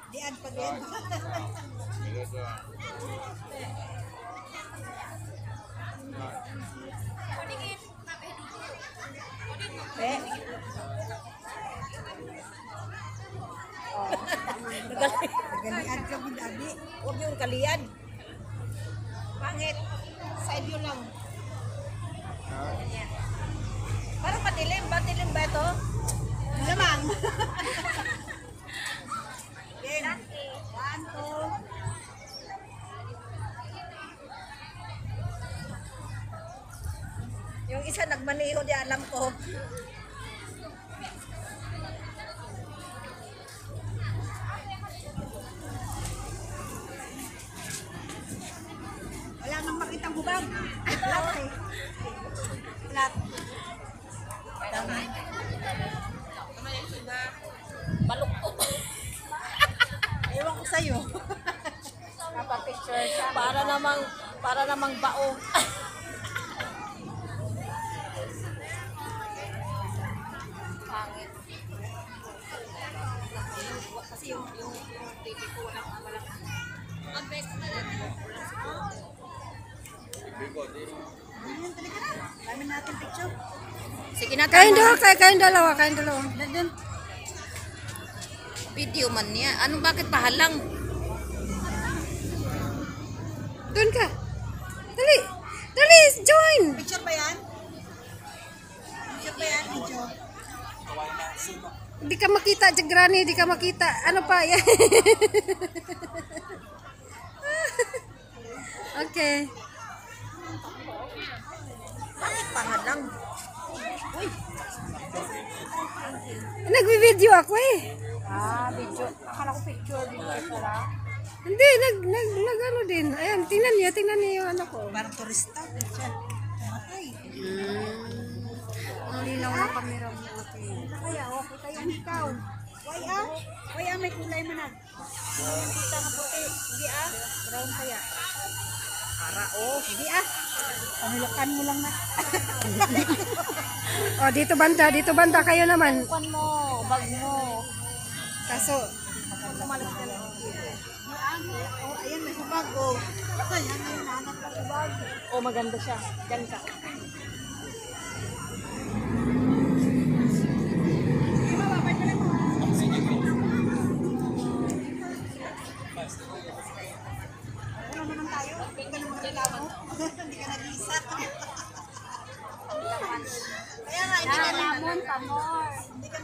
Diyan pa din. Nagalian ka mo, Abi. Huwag yung kalian. Pangit. Side yun lang. Parang madilim. Madilim ba ito? Lamang. Game. 1, 2. Yung isa nagmaniho di alam ko. Wala nang makitang hubag. Flat eh. Flat. Dami. Baluktot. Ewan ko sa'yo. Kapapicture siya. Para namang bao. Pangit. Kasi yung baby ko walang ang best na lang. Ayun, talaga na. Dami natin picture. Sige na, Kayong dalawa. Nandun. video man niya. Anong bakit pahalang? Doon ka. Dali. Dali, join. Picture ba yan? Picture ba yan? Video. Di ka makita, Jagrani. Di ka makita. Ano pa? Yan. Okay. Bakit pahalang? Nagvi-video ako eh. Video. Akala ko picture video pala. Hindi, ano din. Ayan, tingnan niyo yung ano ko. Parang turista. Picture. Matay. Ang linaw na camera mo. Okay. Kaya, okay kayong ikaw. Why may kulay mo na. Kita na puti. Hindi Brown kaya. Para Hindi Panilakan mo lang na. Oh, dito banda kayo naman. Kuan mo, bag mo. Kaso, Kumalas ka lang. Ayan, may hubag. Ayan, may nanap na hubag. Oh, maganda siya. Diyan ka. Ano naman tayo? Hindi ka naman reklamo. Hindi ka nag-isa. Kaya nga, hindi ka Lamon, pamor. Hindi ka